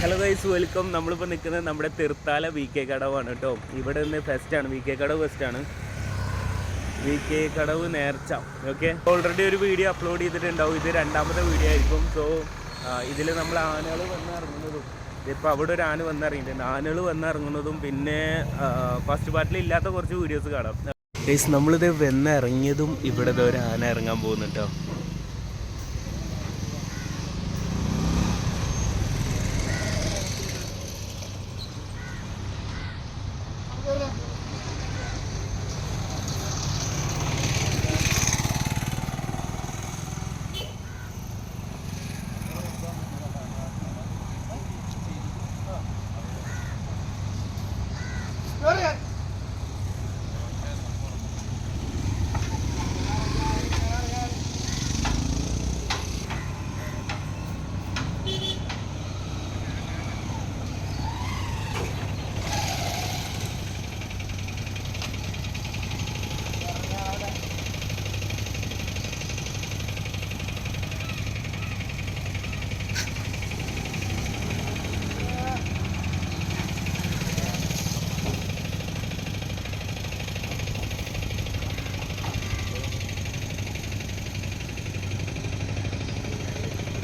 Hello guys, welcome. നമ്മളിപ്പോൾ നിൽക്കുന്നത് നമ്മുടെ തിർത്താല വി കെ കടവാണ് കേട്ടോ. ഇവിടെ നിന്ന് ഫെസ്റ്റാണ്, വി കെ കടവ് ഫെസ്റ്റാണ്. വി കെ കടവ് നേർച്ച. ഓക്കെ, ഓൾറെഡി ഒരു വീഡിയോ അപ്ലോഡ് ചെയ്തിട്ടുണ്ടാവും. ഇത് രണ്ടാമത്തെ വീഡിയോ ആയിരിക്കും. സോ ഇതിൽ നമ്മൾ ആനകൾ വന്നിറങ്ങുന്നതും, ഇപ്പോൾ അവിടെ ഒരു ആന വന്നിറങ്ങിയിട്ടുണ്ട്, ആനകൾ വന്നിറങ്ങുന്നതും പിന്നെ ഫസ്റ്റ് പാർട്ടിൽ ഇല്ലാത്ത കുറച്ച് വീഡിയോസ് കാണാം ഗൈസ്. നമ്മളിത് വന്നിറങ്ങിയതും ഇവിടെ ഒരു ആന ഇറങ്ങാൻ പോകുന്നുണ്ടോ.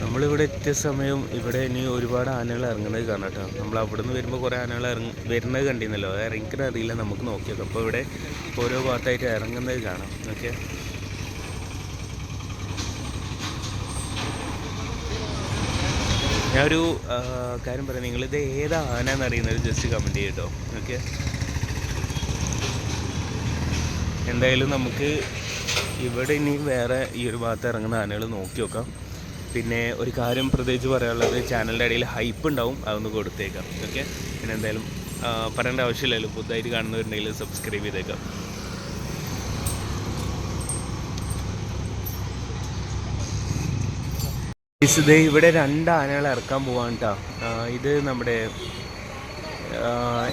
നമ്മളിവിടെ എത്തിയ സമയം ഇവിടെ ഇനി ഒരുപാട് ആനകൾ ഇറങ്ങുന്നത് കാണാം കേട്ടോ. നമ്മൾ അവിടെ നിന്ന് വരുമ്പോൾ കുറേ ആനകൾ വരുന്നത് കണ്ടിരുന്നല്ലോ, അത് ഇറങ്ങിക്കാൻ അറിയില്ല, നമുക്ക് നോക്കിയത്. അപ്പോൾ ഇവിടെ ഓരോ ഭാഗത്തായിട്ട് ഇറങ്ങുന്നത് കാണാം. ഓക്കെ, ഞാനൊരു കാര്യം പറയാം, നിങ്ങളിത് ഏതാ ആന എന്നറിയുന്നത് ജസ്റ്റ് കമൻറ്റ് ചെയ്യും കേട്ടോ. ഓക്കെ, എന്തായാലും നമുക്ക് ഇവിടെ ഇനി വേറെ ഈ ഒരു ഭാഗത്ത് ഇറങ്ങുന്ന ആനകൾ നോക്കി നോക്കാം. പിന്നെ ഒരു കാര്യം പ്രത്യേകിച്ച് പറയാനുള്ളത്, ചാനലിൻ്റെ ഇടയിൽ ഹൈപ്പ് ഉണ്ടാവും, അതൊന്ന് കൊടുത്തേക്കാം. ഓക്കെ, പിന്നെ എന്തായാലും പറയേണ്ട ആവശ്യമില്ലല്ലോ, പുതുതായിട്ട് കാണുന്നവരുണ്ടെങ്കിൽ സബ്സ്ക്രൈബ് ചെയ്തേക്കാം. ഇത് ഇവിടെ 2 ആനകൾ ഇറക്കാൻ പോവാണ് കേട്ടോ. ഇത് നമ്മുടെ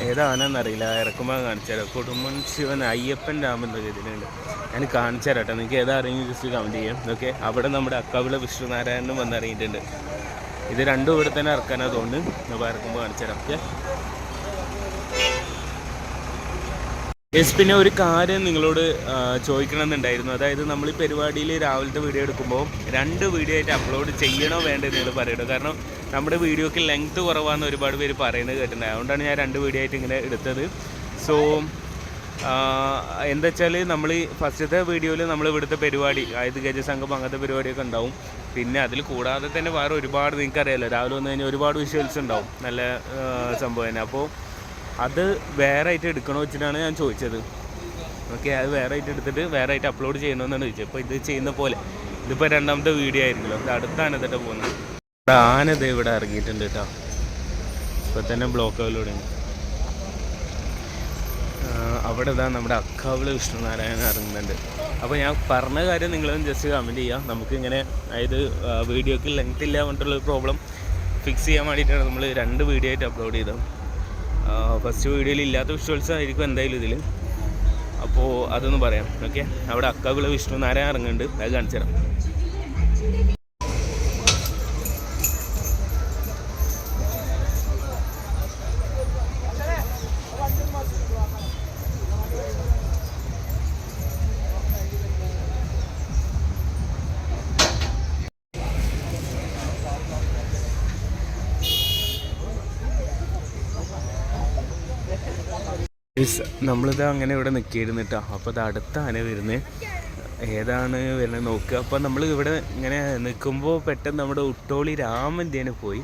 ഏതാണെന്നറിയില്ല, ഇറക്കുമ്പോൾ കാണിച്ചു തരാം. കൊടുമ്പൻ ശിവൻ അയ്യപ്പൻ രാമൻ എന്നൊക്കെ ഇതിലുണ്ട്, ഞാൻ കാണിച്ചു തരാം കേട്ടോ. നിങ്ങൾക്ക് ഏതാ അറിയെങ്കിൽ ജസ്റ്റ് കമൻറ്റ് ചെയ്യാം. ഓക്കെ, അവിടെ നമ്മുടെ അക്കാവിള വിഷ്ണുനാരായണനും വന്നിറങ്ങിയിട്ടുണ്ട്. ഇത് രണ്ടും ഇവിടെ തന്നെ ഇറക്കാനാണ് തോന്നുന്നു. അപ്പോൾ ഇറക്കുമ്പോൾ കാണിച്ചു തരാം. ഓക്കെ, പിന്നെ ഒരു കാര്യം നിങ്ങളോട് ചോദിക്കണമെന്നുണ്ടായിരുന്നു. അതായത് നമ്മൾ ഈ പരിപാടിയിൽ രാവിലത്തെ വീഡിയോ എടുക്കുമ്പോൾ 2 വീഡിയോ ആയിട്ട് അപ്ലോഡ് ചെയ്യണോ വേണ്ടത് നിങ്ങൾ പറയണോ. കാരണം നമ്മുടെ വീഡിയോക്ക് ലെങ്ത്ത് കുറവാണെന്ന് ഒരുപാട് പേര് പറയുന്നത് കേട്ടിട്ടുണ്ട്. അതുകൊണ്ടാണ് ഞാൻ 2 വീഡിയോ ആയിട്ട് ഇങ്ങനെ എടുത്തത്. സോ എന്താ വെച്ചാൽ, നമ്മൾ ഫസ്റ്റത്തെ വീഡിയോയിൽ നമ്മൾ ഇവിടുത്തെ പരിപാടി, അതായത് ഗജസംഘം അങ്ങനത്തെ പരിപാടിയൊക്കെ ഉണ്ടാവും. പിന്നെ അതിൽ കൂടാതെ തന്നെ വേറെ ഒരുപാട്, നിങ്ങൾക്കറിയാമല്ലോ, രാവിലെ വന്നു കഴിഞ്ഞാൽ ഒരുപാട് വിഷ്വൽസ് ഉണ്ടാവും, നല്ല സംഭവം തന്നെ. അപ്പോൾ അത് വേറെ ആയിട്ട് എടുക്കണോ വെച്ചിട്ടാണ് ഞാൻ ചോദിച്ചത്. ഓക്കെ, അത് വേറെ ആയിട്ട് എടുത്തിട്ട് വേറെ ആയിട്ട് അപ്ലോഡ് ചെയ്യണമെന്നാണ് ചോദിച്ചത്. അപ്പോൾ ഇത് ചെയ്യുന്ന പോലെ ഇതിപ്പോൾ 2ാമത്തെ വീഡിയോ ആയിരിക്കുമല്ലോ. ഇത് അടുത്താണ് ഇതിട്ട് പോകുന്നത്. ആനത് ഇവിടെ ഇറങ്ങിയിട്ടുണ്ട് കേട്ടോ. ഇപ്പോൾ തന്നെ ബ്ലോക്കുകളിലൂടെ അവിടെ ഇതാ നമ്മുടെ അക്കാവിള വിഷ്ണുനാരായണൻ ഇറങ്ങുന്നുണ്ട്. അപ്പോൾ ഞാൻ പറഞ്ഞ കാര്യം നിങ്ങളൊന്ന് ജസ്റ്റ് കമൻറ്റ് ചെയ്യാം. നമുക്കിങ്ങനെ, അതായത് വീഡിയോക്ക് ലെങ്ത് ഇല്ല പറഞ്ഞിട്ടുള്ളൊരു പ്രോബ്ലം ഫിക്സ് ചെയ്യാൻ വേണ്ടിയിട്ടാണ് നമ്മൾ 2 വീഡിയോ ആയിട്ട് അപ്ലോഡ് ചെയ്തത്. ഫസ്റ്റ് വീഡിയോയിൽ ഇല്ലാത്ത വിഷ്വൽസ് ആയിരിക്കും എന്തായാലും ഇതിൽ. അപ്പോൾ അതൊന്ന് പറയാം. ഓക്കെ, അവിടെ അക്കാവിള വിഷ്ണുനാരായണൻ ഇറങ്ങുന്നുണ്ട്, അത് കാണിച്ചു തരാം. നമ്മളിത് അങ്ങനെ ഇവിടെ നിൽക്കിയിരുന്നു കേട്ടോ. അപ്പോൾ അത് അടുത്ത ആന വരുന്നത്, ഏതാണ് വരുന്നത് നോക്കുക. അപ്പോൾ നമ്മൾ ഇവിടെ ഇങ്ങനെ നിൽക്കുമ്പോൾ പെട്ടെന്ന് നമ്മുടെ ഉട്ടോളി രാമൻ്റെയാണ് പോയി,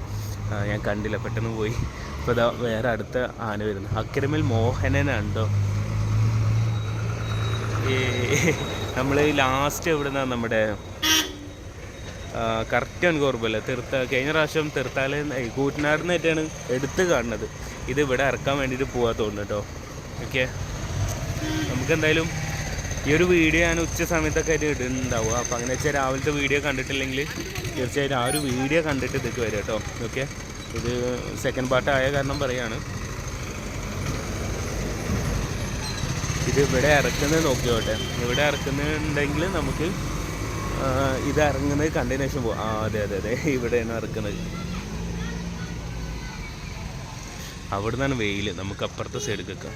ഞാൻ കണ്ടില്ല, പെട്ടെന്ന് പോയി. അപ്പോൾ അതാ വേറെ അടുത്ത ആന വരുന്നത്, അക്കരമേൽ മോഹനനുണ്ടോ. ഈ നമ്മൾ ലാസ്റ്റ് എവിടെ നിന്നാണ് നമ്മുടെ കറക്റ്റ് എനിക്ക് ഓർമ്മയില്ല, കഴിഞ്ഞ പ്രാവശ്യം തീർത്താല കൂറ്റനാടിനായിട്ടാണ് എടുത്ത് കാണുന്നത്. ഇത് ഇവിടെ ഇറക്കാൻ വേണ്ടിയിട്ട് പോകാൻ തോന്നുന്നു കേട്ടോ. ഓക്കെ, നമുക്കെന്തായാലും ഈ ഒരു വീഡിയോ ഞാൻ ഉച്ച സമയത്തൊക്കെ ആയിട്ട് ഇടുന്നുണ്ടാവുക. അപ്പോൾ അങ്ങനെ വെച്ചാൽ രാവിലത്തെ വീഡിയോ കണ്ടിട്ടില്ലെങ്കിൽ തീർച്ചയായിട്ടും ആ ഒരു വീഡിയോ കണ്ടിട്ട് ഇതൊക്കെ വരും കേട്ടോ. ഓക്കെ, ഇത് സെക്കൻഡ് പാർട്ട് ആയ കാരണം പറയുകയാണ്. ഇത് ഇവിടെ ഇറക്കുന്നത് നോക്കിയോട്ടെ, ഇവിടെ ഇറക്കുന്നുണ്ടെങ്കിൽ നമുക്ക് ഇത് ഇറങ്ങുന്നത് കണ്ടതിന് ശേഷം പോകും. അതെ അതെ അതെ, ഇവിടെയാണ് ഇറക്കുന്നത്. അവിടെ നിന്നാണ് വെയിൽ നമുക്ക് അപ്പുറത്തെ സൈഡിൽ വെക്കാം.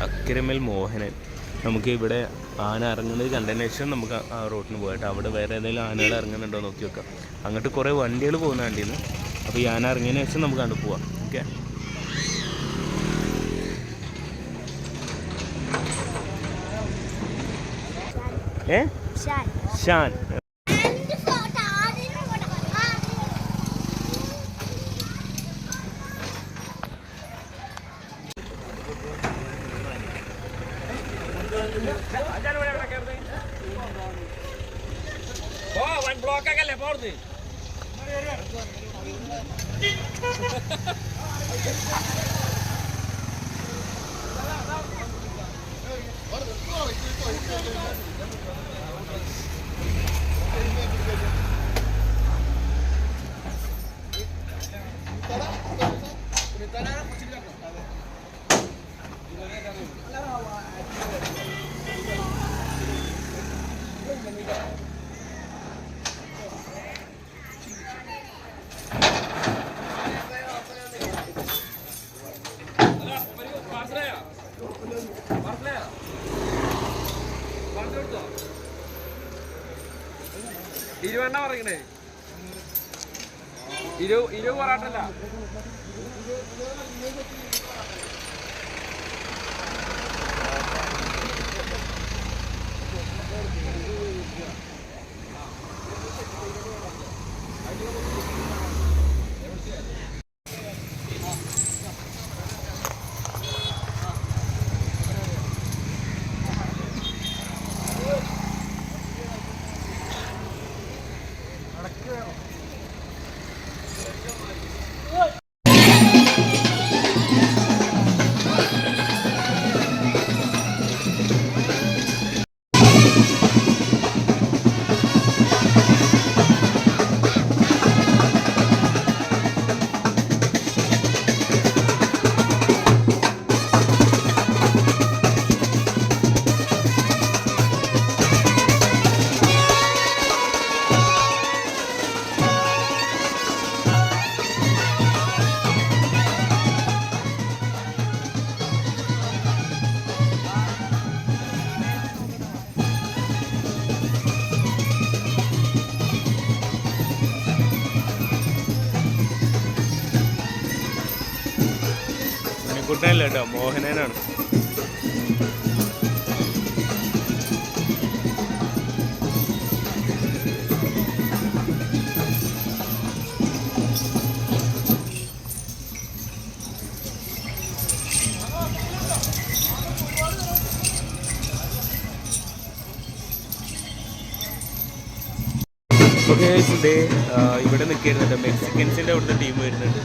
അക്കരമേൽ മോഹനൻ. നമുക്ക് ഇവിടെ ആന ഇറങ്ങുന്നത് കണ്ടതിന് ശേഷം നമുക്ക് ആ റോട്ടിന് പോയിട്ട് അവിടെ വേറെ ഏതെങ്കിലും ആനകൾ ഇറങ്ങുന്നുണ്ടോ നോക്കി വെക്കാം. അങ്ങോട്ട് കുറേ വണ്ടികൾ പോകുന്ന വണ്ടിയിൽ നിന്ന്. അപ്പോൾ ഈ ആന ഇറങ്ങിയതിന് ശേഷം നമുക്ക് കണ്ടു പോവാം. ഓക്കെ. ഷാൻ. ബ്ലോക്കല്ലേ പോർന്ന് ഇരുപണ്ണ പറയണേ. 20 പൊറാട്ടല്ല. കുട്ടനല്ല കേട്ടോ, മോഹനനാണ്. ഇവിടെ നിൽക്കുന്നുണ്ട്, മെക്സിക്കൻസിൻ്റെ അവിടുത്തെ ടീം വരുന്നുണ്ട്.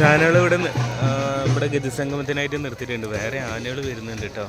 ആനകൾ ഇവിടെ ഗജസംഗമത്തിനായിട്ട് നിർത്തിയിട്ടുണ്ട്. വേറെ ആനകൾ വരുന്നുണ്ട് കേട്ടോ.